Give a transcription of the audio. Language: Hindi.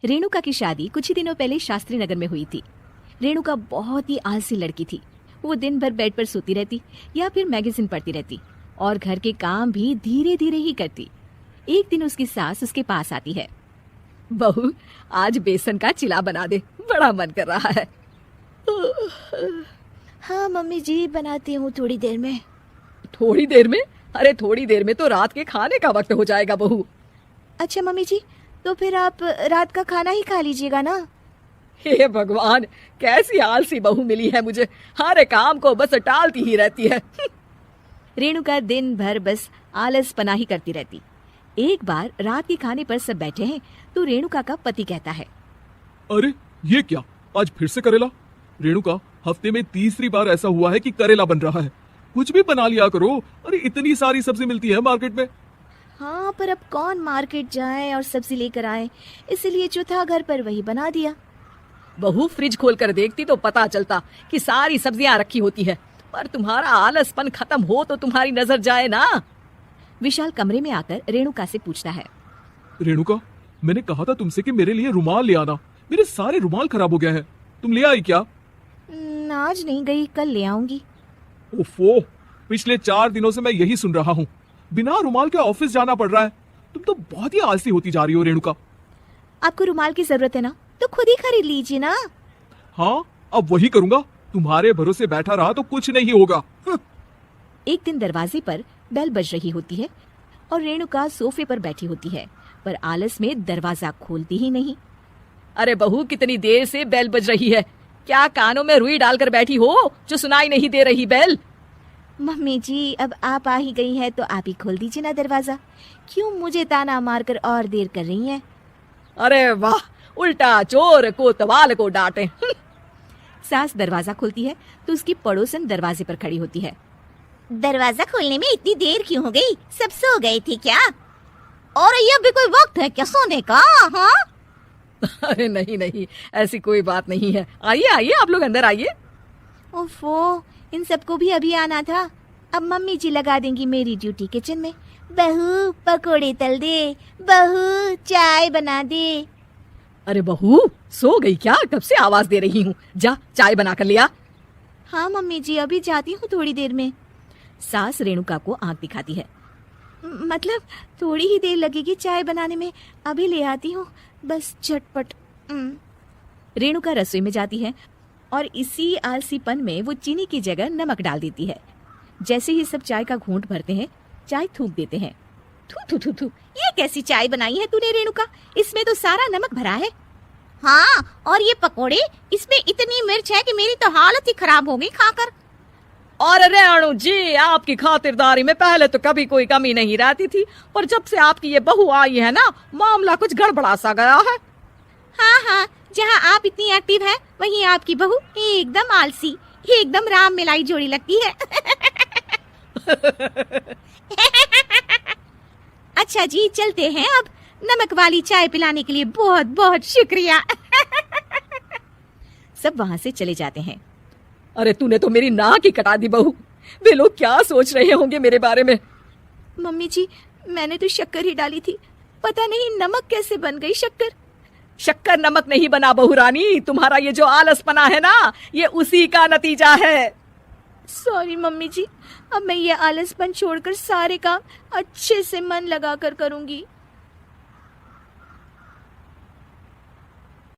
रेणुका की शादी कुछ ही दिनों पहले शास्त्री नगर में हुई थी। रेणुका बहुत ही आलसी लड़की थी। वो दिन भर बेड पर सोती रहती या फिर मैगजीन पढ़ती रहती और घर के काम भी धीरे धीरे ही करती। एक दिन उसकी सास उसके पास आती है। बहू, आज बेसन का चिला बना दे, बड़ा मन कर रहा है। हाँ मम्मी जी, बनाती हूँ थोड़ी देर में। थोड़ी देर में? अरे थोड़ी देर में तो रात के खाने का वक्त हो जाएगा बहू। अच्छा मम्मी जी, तो फिर आप रात का खाना ही खा लीजिएगा ना। हे भगवान, कैसी आलसी बहू मिली है मुझे, हर काम को बस टालती ही रहती है। रेणुका दिन भर बस आलस पना ही करती रहती। एक बार रात के खाने पर सब बैठे हैं तो रेणुका का पति कहता है, अरे ये क्या, आज फिर से करेला? रेणुका, हफ्ते में तीसरी बार ऐसा हुआ है कि करेला बन रहा है। कुछ भी बना लिया करो। अरे इतनी सारी सब्जी मिलती है मार्केट में। हाँ, पर अब कौन मार्केट जाए और सब्जी लेकर आए, इसलिए जो था घर पर वही बना दिया। बहू, फ्रिज खोल कर देखती तो पता चलता कि सारी सब्जियां रखी होती है, पर तुम्हारा आलसपन खत्म हो तो तुम्हारी नजर जाए ना। विशाल कमरे में आकर रेणुका से पूछता है, रेणुका, मैंने कहा था तुमसे कि मेरे लिए रुमाल ले आना। मेरे सारे रुमाल खराब हो गए हैं। तुम ले आई क्या? आज नहीं गई, कल ले आऊंगी। ओफो, पिछले 4 दिनों से मैं यही सुन रहा हूँ। बिना रुमाल के ऑफिस जाना पड़ रहा है। तुम तो बहुत ही आलसी होती जा रही हो रेणुका। आपको रुमाल की जरूरत है ना, तो खुद ही खरीद लीजिए ना। हाँ, अब वही करूंगा। तुम्हारे भरोसे बैठा रहा तो कुछ नहीं होगा। एक दिन दरवाजे पर बेल बज रही होती है और रेणुका सोफे पर बैठी होती है, पर आलस में दरवाजा खोलती ही नहीं। अरे बहू, कितनी देर से बेल बज रही है? क्या कानों में रुई डालकर बैठी हो जो सुनाई नहीं दे रही बेल? मम्मी जी, अब आप आ ही गई है तो आप ही खोल दीजिए ना दरवाजा। क्यों मुझे ताना मारकर और देर कर रही हैं? अरे वाह, उल्टा चोर कोतवाल को डांटे। सास दरवाजा खोलती है तो उसकी पड़ोसन दरवाजे पर खड़ी होती है। दरवाजा खोलने में इतनी देर क्यों हो गई? सब सो गए थे क्या? और ये भी कोई वक्त है क्या सोने का? हाँ? अरे नहीं नहीं, ऐसी कोई बात नहीं है। आइए आइए, आप लोग अंदर आइए। ओफो, इन सबको भी अभी आना था। अब मम्मी जी लगा देंगी मेरी ड्यूटी किचन में। बहू, पकोड़े तल दे, बहू चाय बना दे। अरे बहू, सो गई क्या? कब से आवाज दे रही हूँ, जा चाय बना कर लिया। हाँ मम्मी जी, अभी जाती हूँ थोड़ी देर में। सास रेणुका को आंख दिखाती है। मतलब थोड़ी ही देर लगेगी चाय बनाने में, अभी ले आती हूँ, बस झटपट। रेणुका रसोई में जाती है और इसी आलसीपन में वो चीनी की जगह नमक डाल देती है। जैसे ही सब चाय का घूंट भरते हैं, चाय थूक देते हैं। थू थू थू थू, ये कैसी चाय बनाई है तूने रेणुका? इसमें तो सारा नमक भरा है। हाँ, और ये पकोड़े, इसमें इतनी मिर्च है कि मेरी तो हालत ही खराब हो गई खाकर। और रेणु जी, आपकी खातिरदारी में पहले तो कभी कोई कमी नहीं रहती थी, पर जब से आपकी ये बहू आई है ना, मामला कुछ गड़बड़ा सा गया है। हाँ हाँ, जहाँ आप इतनी एक्टिव है, वहीं आपकी बहू एकदम आलसी, एकदम राम मिलाई जोड़ी लगती है। अच्छा जी, चलते हैं अब। नमक वाली चाय पिलाने के लिए बहुत बहुत शुक्रिया। सब वहाँ से चले जाते हैं। अरे तूने तो मेरी नाक ही कटा दी बहू। वे लोग क्या सोच रहे होंगे मेरे बारे में? मम्मी जी, मैंने तो शक्कर ही डाली थी, पता नहीं नमक कैसे बन गई शक्कर। शक्कर नमक नहीं बना बहू रानी, तुम्हारा ये जो आलसपना है ना, ये उसी का नतीजा है। सॉरी मम्मी जी, अब मैं ये आलसपन छोड़कर सारे काम अच्छे से मन लगाकर करूंगी।